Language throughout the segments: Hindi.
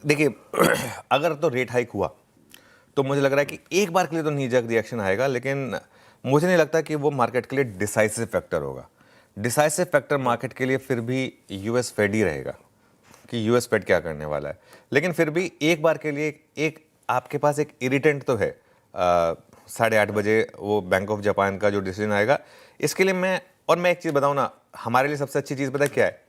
देखिए अगर तो रेट हाइक हुआ तो मुझे लग रहा है कि एक बार के लिए तो नी जर्क रिएक्शन आएगा, लेकिन मुझे नहीं लगता कि वो मार्केट के लिए डिसाइसिव फैक्टर होगा। डिसाइसिव फैक्टर मार्केट के लिए फिर भी यूएस फेड ही रहेगा कि यूएस फेड क्या करने वाला है। लेकिन फिर भी एक बार के लिए एक आपके पास एक इरिटेंट तो है, 8:30 बजे वो बैंक ऑफ जापान का जो डिसीजन आएगा, इसके लिए मैं एक चीज़ बताऊँ ना, हमारे लिए सबसे अच्छी चीज़ पता है क्या है?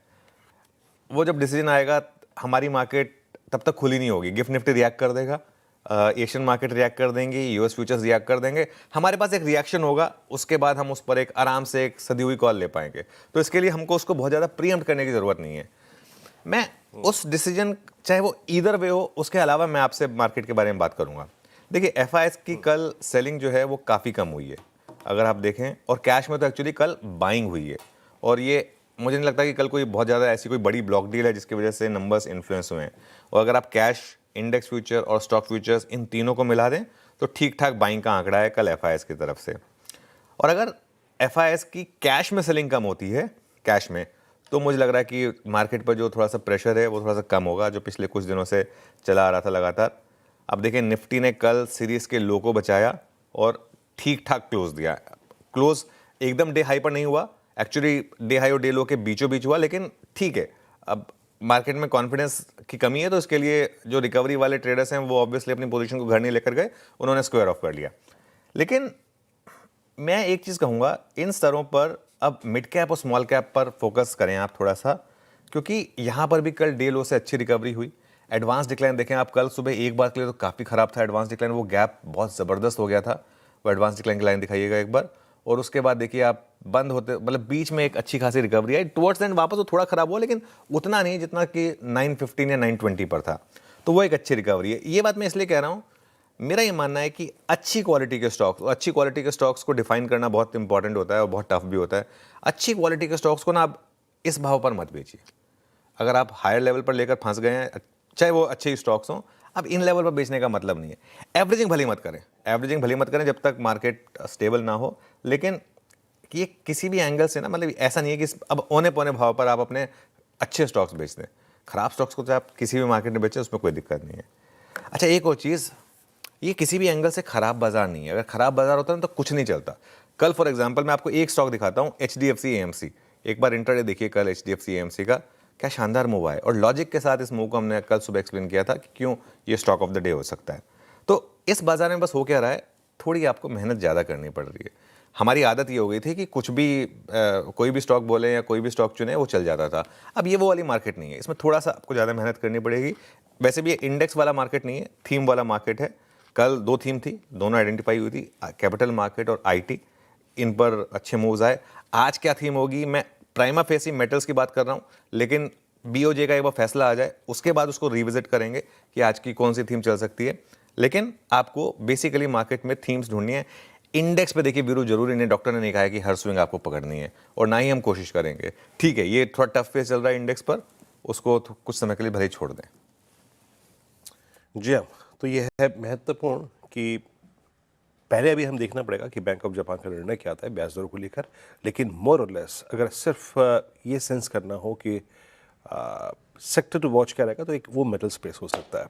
वो जब डिसीजन आएगा हमारी मार्केट तब तक खुली नहीं होगी। गिफ्ट निफ्टी रिएक्ट कर देगा, एशियन मार्केट रिएक्ट कर देंगी, यूएस फ्यूचर्स रिएक्ट कर देंगे, हमारे पास एक रिएक्शन होगा, उसके बाद हम उस पर एक आराम से एक सदी हुई कॉल ले पाएंगे। तो इसके लिए हमको उसको बहुत ज़्यादा प्रीएम्प्ट करने की ज़रूरत नहीं है। मैं उस डिसीजन चाहे वो ईदर वे हो, उसके अलावा मैं आपसे मार्केट के बारे में बात करूंगा। देखिए एफआईएस की कल सेलिंग जो है वो काफ़ी कम हुई है अगर आप देखें, और कैश में तो एक्चुअली कल बाइंग हुई है। और ये मुझे नहीं लगता कि कल कोई बहुत ज़्यादा ऐसी कोई बड़ी ब्लॉक डील है जिसकी वजह से नंबर्स इन्फ्लुएंस हुए हैं। और अगर आप कैश, इंडेक्स फ्यूचर और स्टॉक फ्यूचर्स इन तीनों को मिला दें तो ठीक ठाक बाइंग का आंकड़ा है कल एफआईएस की तरफ से। और अगर एफआईएस की कैश में सेलिंग कम होती है, कैश में, तो मुझे लग रहा है कि मार्केट पर जो थोड़ा सा प्रेशर है वो थोड़ा सा कम होगा जो पिछले कुछ दिनों से चला आ रहा था लगातार। अब देखिए निफ्टी ने कल सीरीज के लो को बचाया और ठीक ठाक क्लोज दिया। क्लोज एकदम डे हाई पर नहीं हुआ, एक्चुअली डे हाई और डे लो के बीचों बीच हुआ, लेकिन ठीक है। अब मार्केट में कॉन्फिडेंस की कमी है तो इसके लिए जो रिकवरी वाले ट्रेडर्स हैं वो ऑब्वियसली अपनी पोजीशन को घर नहीं लेकर गए, उन्होंने स्क्वायर ऑफ कर लिया। लेकिन मैं एक चीज़ कहूँगा, इन स्तरों पर अब मिड कैप और स्मॉल कैप पर फोकस करें आप थोड़ा सा, क्योंकि यहाँ पर भी कल डे लो से अच्छी रिकवरी हुई। एडवांस डिक्लाइन देखें आप, कल सुबह एक बार के लिए तो काफ़ी ख़राब था एडवांस डिक्लाइन, वो गैप बहुत ज़बरदस्त हो गया था। वो एडवांस डिक्लाइन की लाइन दिखाइएगा एक बार, और उसके बाद देखिए आप बंद होते मतलब बीच में एक अच्छी खासी रिकवरी आई, टुवर्ड्स एंड वापस वो थोड़ा ख़राब हुआ लेकिन उतना नहीं जितना कि 915 या 920 पर था। तो वो एक अच्छी रिकवरी है। ये बात मैं इसलिए कह रहा हूँ, मेरा ये मानना है कि अच्छी क्वालिटी के स्टॉक्स को डिफाइन करना बहुत इंपॉर्टेंट होता है और बहुत टफ भी होता है। अच्छी क्वालिटी के स्टॉक्स को ना आप इस भाव पर मत बेचिए। अगर आप हायर लेवल पर लेकर फंस गए हैं, चाहे वो अच्छे स्टॉक्स हों, अब इन लेवल पर बेचने का मतलब नहीं है। एवरेजिंग भली मत करें जब तक मार्केट स्टेबल ना हो। लेकिन कि ये किसी भी एंगल से ना, मतलब ऐसा नहीं है कि अब औने पौने भाव पर आप अपने अच्छे स्टॉक्स बेच दें। खराब स्टॉक्स को तो आप किसी भी मार्केट में बेचें, उसमें कोई दिक्कत नहीं है। अच्छा, एक और चीज़, ये किसी भी एंगल से खराब बाजार नहीं है। अगर खराब बाजार होता है तो कुछ नहीं चलता। कल फॉर एग्जांपल मैं आपको एक स्टॉक दिखाता हूँ, एचडीएफसी एएमसी। एक बार इंटरडे देखिए कल एचडीएफसी एएमसी का क्या शानदार मूव है, और लॉजिक के साथ इस मूव को हमने कल सुबह एक्सप्लेन किया था कि क्यों ये स्टॉक ऑफ द डे हो सकता है। तो इस बाजार में बस हो क्या रहा है, थोड़ी आपको मेहनत ज़्यादा करनी पड़ रही है। हमारी आदत ये हो गई थी कि कुछ भी कोई भी स्टॉक बोले या कोई भी स्टॉक चुने वो चल जाता था। अब ये वो वाली मार्केट नहीं है, इसमें थोड़ा सा आपको ज़्यादा मेहनत करनी पड़ेगी। वैसे भी ये इंडेक्स वाला मार्केट नहीं है, थीम वाला मार्केट है। कल दो थीम थी, दोनों आइडेंटिफाई हुई थी, कैपिटल मार्केट और आईटी। इन पर अच्छे मूव्स आए। आज क्या थीम होगी, मैं प्राइमा फेसी मेटल्स की बात कर रहा हूँ, लेकिन बीओजे का एक बार फैसला आ जाए उसके बाद उसको रिविजिट करेंगे कि आज की कौन सी थीम चल सकती है। लेकिन आपको बेसिकली मार्केट में थीम्स ढूंढनी है। इंडेक्स पे देखिए वीरू जरूरी नहीं, डॉक्टर ने नहीं कहा है कि हर स्विंग आपको पकड़नी है, और ना ही हम कोशिश करेंगे। ठीक है, ये थोड़ा टफ फेस चल रहा है इंडेक्स पर, उसको कुछ समय के लिए भले ही छोड़ दें। जी हाँ, तो ये है महत्वपूर्ण कि पहले अभी हम देखना पड़ेगा कि बैंक ऑफ जापान का निर्णय क्या आता है ब्याज दरों को लेकर। लेकिन मोर और लेस अगर सिर्फ ये सेंस करना हो कि सेक्टर टू वॉच क्या रहेगा, तो एक वो मेटल स्पेस हो सकता है।